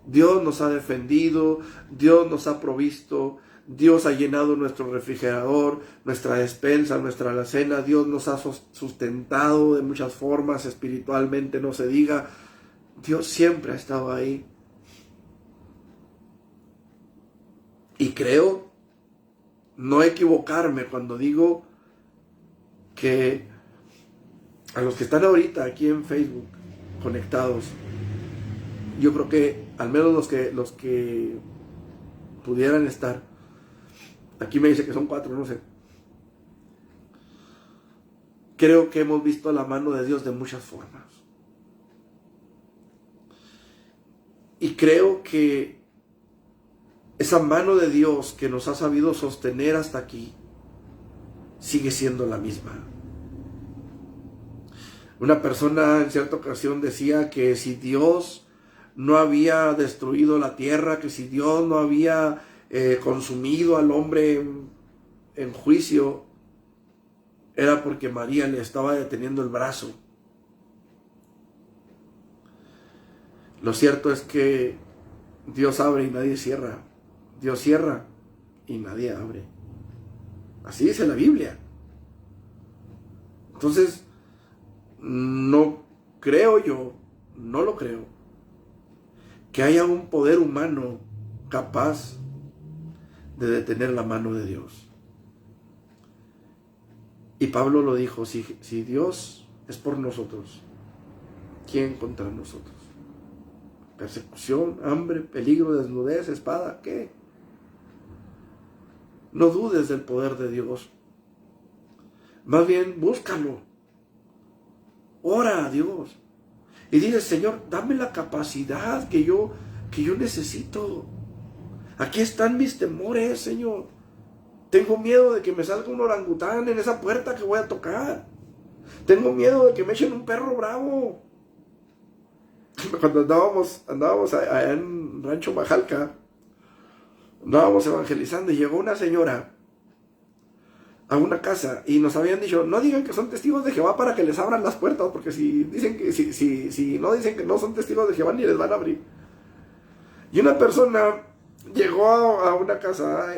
Dios nos ha defendido, Dios nos ha provisto, Dios ha llenado nuestro refrigerador, nuestra despensa, nuestra alacena. Dios nos ha sustentado de muchas formas, espiritualmente no se diga. Dios siempre ha estado ahí. Y creo no equivocarme cuando digo que a los que están ahorita aquí en Facebook conectados, yo creo que al menos los que pudieran estar, aquí me dice que son 4, no sé. Creo que hemos visto la mano de Dios de muchas formas. Y creo que esa mano de Dios que nos ha sabido sostener hasta aquí, sigue siendo la misma. Una persona en cierta ocasión decía que si Dios no había destruido la tierra, que si Dios no había consumido al hombre en juicio, era porque María le estaba deteniendo el brazo. Lo cierto es que Dios abre y nadie cierra. Dios cierra y nadie abre. Así dice la Biblia. Entonces, no creo yo, no lo creo, que haya un poder humano capaz de detener la mano de Dios. Y Pablo lo dijo, si Dios es por nosotros, ¿quién contra nosotros? Persecución, hambre, peligro, desnudez, espada, ¿qué? No dudes del poder de Dios. Más bien, búscalo. Ora a Dios. Y dile, Señor, dame la capacidad que yo necesito. Aquí están mis temores, Señor. Tengo miedo de que me salga un orangután en esa puerta que voy a tocar. Tengo miedo de que me echen un perro bravo. Cuando andábamos allá en Rancho Majalca, andábamos evangelizando y llegó una señora a una casa y nos habían dicho, no digan que son testigos de Jehová para que les abran las puertas, porque si no dicen que no son testigos de Jehová, ni les van a abrir. Y una persona llegó a una casa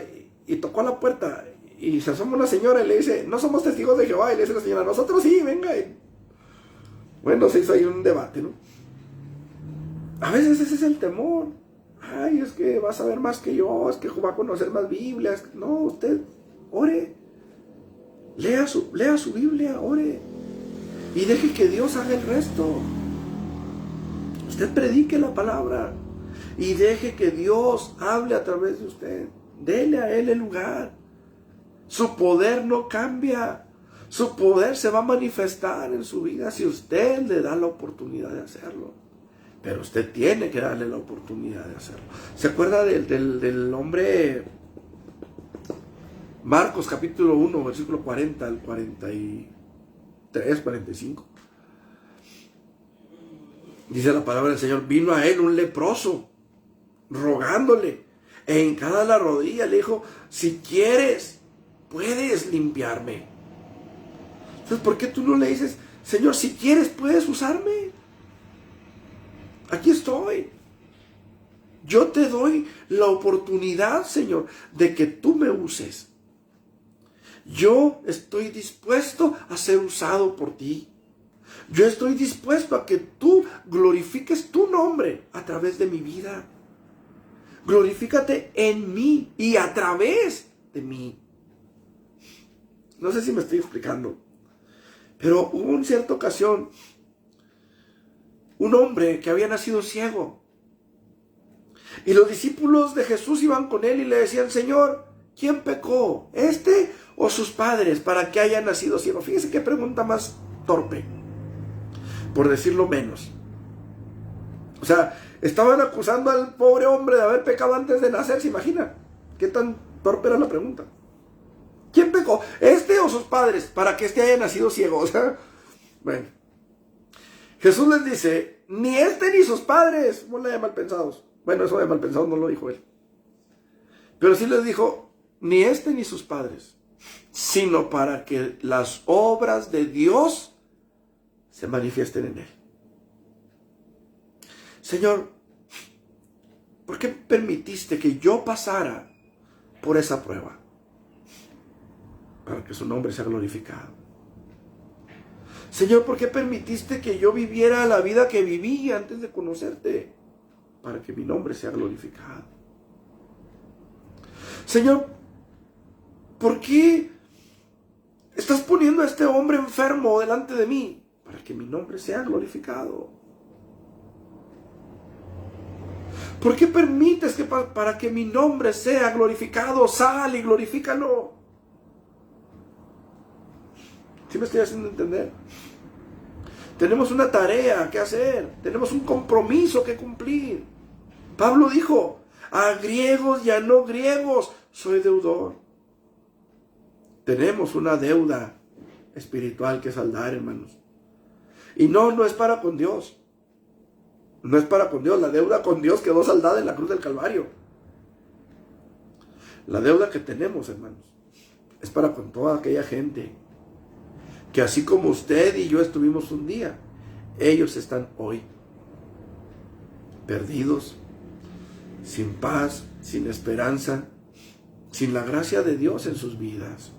y tocó a la puerta y se asoma una señora y le dice, no somos testigos de Jehová, y le dice la señora, nosotros sí, venga. Y bueno, se hizo ahí un debate, ¿no? A veces ese es el temor. Ay, es que va a saber más que yo, es que va a conocer más Biblias. No, usted ore. Lea su Biblia, ore. Y deje que Dios haga el resto. Usted predique la palabra. Y deje que Dios hable a través de usted. Dele a Él el lugar. Su poder no cambia. Su poder se va a manifestar en su vida si usted le da la oportunidad de hacerlo. Pero usted tiene que darle la oportunidad de hacerlo. ¿Se acuerda del hombre? Marcos capítulo 1, versículo 40 al 43, 45. Dice la palabra del Señor, vino a él un leproso, rogándole, e hincada la rodilla, le dijo, si quieres, puedes limpiarme. Entonces, ¿por qué tú no le dices, Señor, si quieres, puedes usarme? Aquí estoy. Yo te doy la oportunidad, Señor, de que tú me uses. Yo estoy dispuesto a ser usado por ti. Yo estoy dispuesto a que tú glorifiques tu nombre a través de mi vida. Glorifícate en mí y a través de mí. No sé si me estoy explicando, pero hubo una cierta ocasión un hombre que había nacido ciego. Y los discípulos de Jesús iban con él y le decían, Señor, ¿quién pecó? ¿Este o sus padres para que haya nacido ciego? Fíjese qué pregunta más torpe, por decirlo menos. O sea, estaban acusando al pobre hombre de haber pecado antes de nacer, ¿se imagina? ¿Qué tan torpe era la pregunta? ¿Quién pecó? ¿Este o sus padres para que este haya nacido ciego? O sea, bueno. Jesús les dice, ni este ni sus padres, bola de malpensados. Bueno, eso de malpensados no lo dijo él. Pero sí les dijo, ni este ni sus padres, sino para que las obras de Dios se manifiesten en él. Señor, ¿por qué permitiste que yo pasara por esa prueba? Para que su nombre sea glorificado. Señor, ¿por qué permitiste que yo viviera la vida que viví antes de conocerte? Para que mi nombre sea glorificado. Señor, ¿por qué estás poniendo a este hombre enfermo delante de mí? Para que mi nombre sea glorificado. ¿Por qué permites que para que mi nombre sea glorificado? Sal y glorifícalo. ¿Sí me estoy haciendo entender? Tenemos una tarea que hacer. Tenemos un compromiso que cumplir. Pablo dijo, a griegos y a no griegos soy deudor. Tenemos una deuda espiritual que saldar, hermanos. Y no es para con Dios. No es para con Dios. La deuda con Dios quedó saldada en la cruz del Calvario. La deuda que tenemos, hermanos, es para con toda aquella gente que así como usted y yo estuvimos un día, ellos están hoy perdidos, sin paz, sin esperanza, sin la gracia de Dios en sus vidas.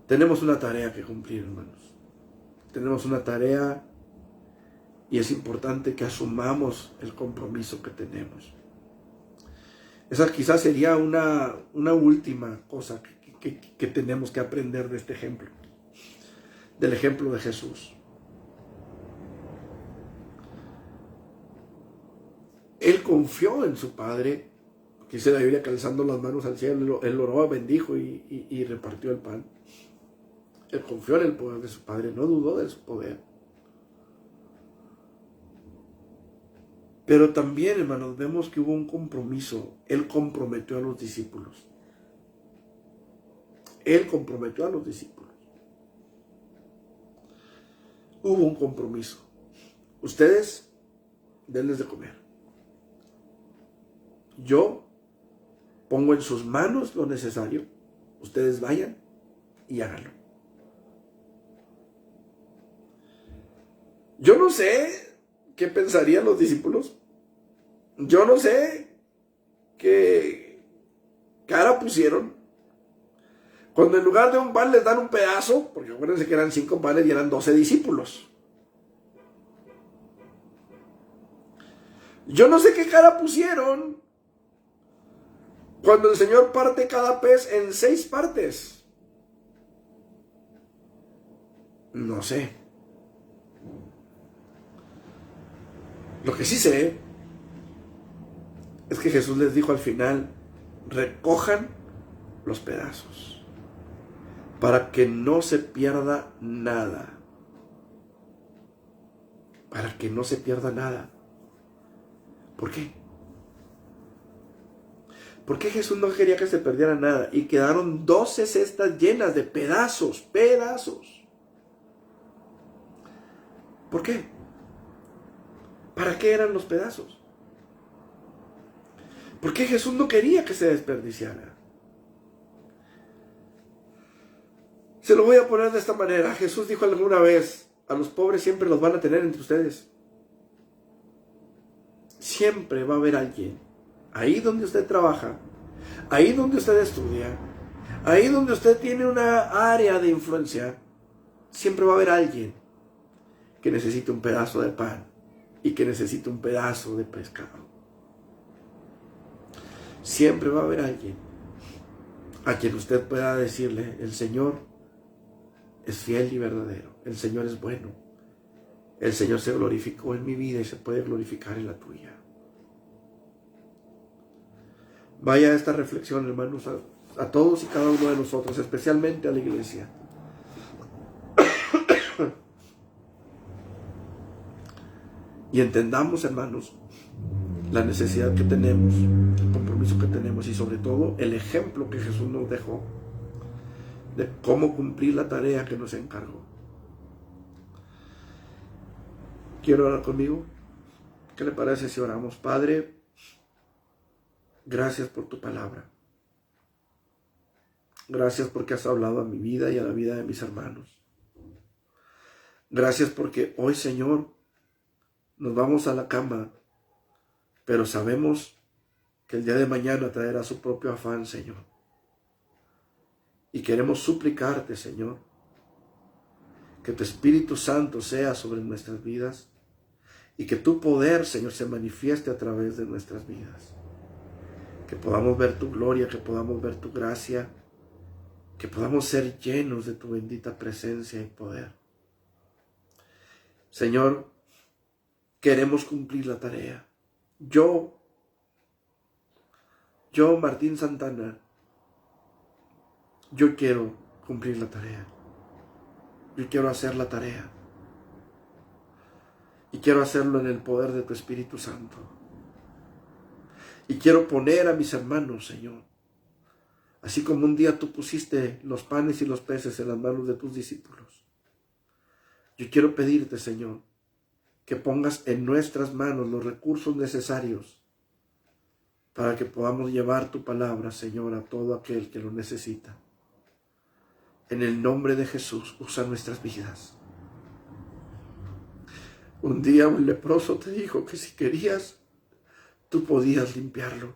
Tenemos una tarea que cumplir, hermanos. Tenemos una tarea y es importante que asumamos el compromiso que tenemos. Esa quizás sería una última cosa que tenemos que aprender de este ejemplo, del ejemplo de Jesús. Él confió en su Padre, dice la Biblia que alzando las manos al cielo, él oró, bendijo y repartió el pan. Él confió en el poder de su Padre, no dudó de su poder. Pero también, hermanos, vemos que hubo un compromiso. Él comprometió a los discípulos. Él comprometió a los discípulos. Hubo un compromiso. Ustedes, denles de comer. Yo pongo en sus manos lo necesario. Ustedes vayan y háganlo. Yo no sé qué pensarían los discípulos. Yo no sé qué cara pusieron cuando en lugar de un pan les dan un pedazo, porque acuérdense que eran 5 panes y eran 12 discípulos. Yo no sé qué cara pusieron cuando el Señor parte cada pez en 6 partes. No sé. Lo que sí sé es que Jesús les dijo al final, recojan los pedazos para que no se pierda nada. Para que no se pierda nada. ¿Por qué? ¿Por qué Jesús no quería que se perdiera nada? Y quedaron 12 cestas llenas de pedazos. ¿Por qué? ¿Para qué eran los pedazos? ¿Por qué Jesús no quería que se desperdiciara? Se lo voy a poner de esta manera. Jesús dijo alguna vez, a los pobres siempre los van a tener entre ustedes. Siempre va a haber alguien, ahí donde usted trabaja, ahí donde usted estudia, ahí donde usted tiene una área de influencia, siempre va a haber alguien que necesite un pedazo de pan y que necesite un pedazo de pescado. Siempre va a haber alguien a quien usted pueda decirle, el Señor es fiel y verdadero, el Señor es bueno, el Señor se glorificó en mi vida y se puede glorificar en la tuya. Vaya esta reflexión, hermanos, a todos y cada uno de nosotros, especialmente a la iglesia. Y entendamos, hermanos, la necesidad que tenemos, el compromiso que tenemos y sobre todo el ejemplo que Jesús nos dejó de cómo cumplir la tarea que nos encargó. ¿Quiere orar conmigo? ¿Qué le parece si oramos? Padre, gracias por tu palabra. Gracias porque has hablado a mi vida y a la vida de mis hermanos. Gracias porque hoy, Señor, nos vamos a la cama, pero sabemos que el día de mañana traerá su propio afán, Señor. Y queremos suplicarte, Señor, que tu Espíritu Santo sea sobre nuestras vidas y que tu poder, Señor, se manifieste a través de nuestras vidas. Que podamos ver tu gloria, que podamos ver tu gracia, que podamos ser llenos de tu bendita presencia y poder. Señor, queremos cumplir la tarea. Yo, Martín Santana, yo quiero cumplir la tarea. Yo quiero hacer la tarea. Y quiero hacerlo en el poder de tu Espíritu Santo. Y quiero poner a mis hermanos, Señor, así como un día tú pusiste los panes y los peces en las manos de tus discípulos. Yo quiero pedirte, Señor, que pongas en nuestras manos los recursos necesarios para que podamos llevar tu palabra, Señor, a todo aquel que lo necesita. En el nombre de Jesús, usa nuestras vidas. Un día un leproso te dijo que si querías, tú podías limpiarlo.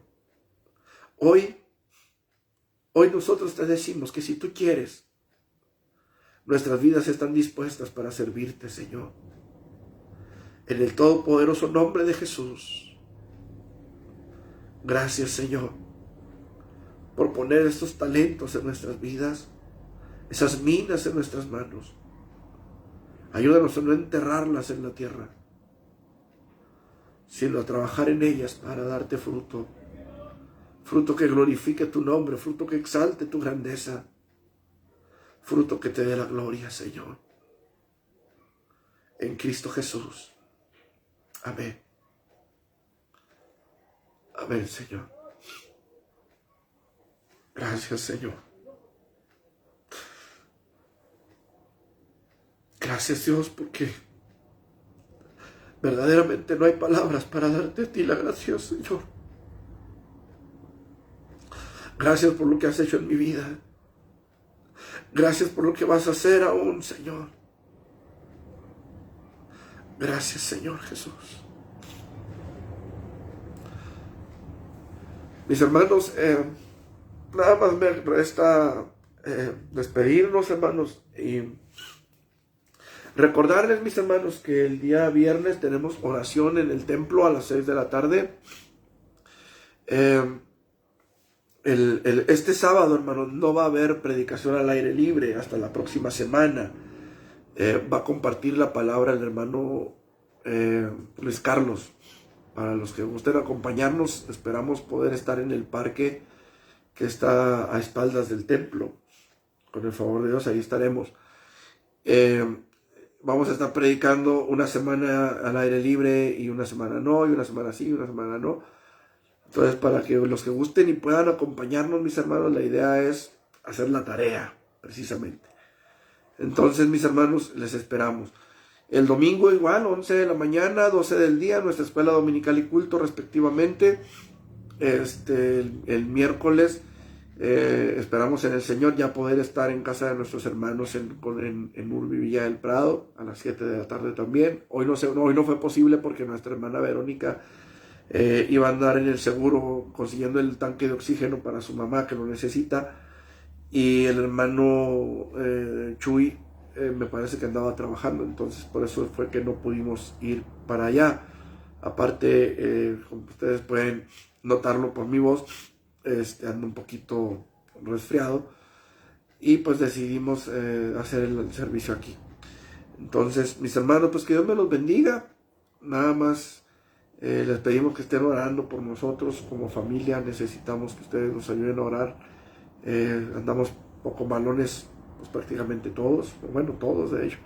Hoy nosotros te decimos que si tú quieres, nuestras vidas están dispuestas para servirte, Señor. En el todopoderoso nombre de Jesús. Gracias, Señor, por poner estos talentos en nuestras vidas, esas minas en nuestras manos. Ayúdanos a no enterrarlas en la tierra, sino a trabajar en ellas para darte fruto. Fruto que glorifique tu nombre, fruto que exalte tu grandeza, fruto que te dé la gloria, Señor. En Cristo Jesús. Amén. Amén, Señor. Gracias, Señor. Gracias, Dios, porque verdaderamente no hay palabras para darte a ti la gracia, Señor. Gracias por lo que has hecho en mi vida. Gracias por lo que vas a hacer aún, Señor. Gracias, Señor Jesús. Mis hermanos, nada más me resta despedirnos, hermanos, y recordarles, mis hermanos, que el día viernes tenemos oración en el templo a las 6 de la tarde. Este sábado, hermanos, no va a haber predicación al aire libre hasta la próxima semana. Va a compartir la palabra el hermano Luis Carlos. Para los que gusten acompañarnos, esperamos poder estar en el parque que está a espaldas del templo. Con el favor de Dios, ahí estaremos. Vamos a estar predicando una semana al aire libre y una semana no, y una semana sí y una semana no. Entonces, para que los que gusten y puedan acompañarnos, mis hermanos, la idea es hacer la tarea, precisamente. Entonces, mis hermanos, les esperamos. El domingo igual, 11 de la mañana, 12 del día, nuestra escuela dominical y culto respectivamente. El miércoles esperamos en el Señor ya poder estar en casa de nuestros hermanos en Urbi Villa del Prado a las 7 de la tarde también. Hoy no fue posible porque nuestra hermana Verónica iba a andar en el seguro consiguiendo el tanque de oxígeno para su mamá que lo necesita, y el hermano Chuy me parece que andaba trabajando, entonces por eso fue que no pudimos ir para allá. Aparte, como ustedes pueden notarlo por mi voz, ando un poquito resfriado y pues decidimos hacer el servicio aquí. Entonces, mis hermanos, pues que Dios me los bendiga. Nada más les pedimos que estén orando por nosotros como familia. Necesitamos que ustedes nos ayuden a orar. Andamos poco malones, pues prácticamente todos, bueno, todos de hecho.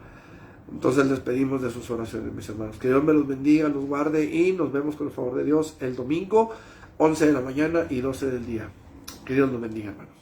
Entonces les pedimos de sus oraciones, mis hermanos. Que Dios me los bendiga, los guarde, y nos vemos con el favor de Dios el domingo, 11 de la mañana y 12 del día. Que Dios los bendiga, hermanos.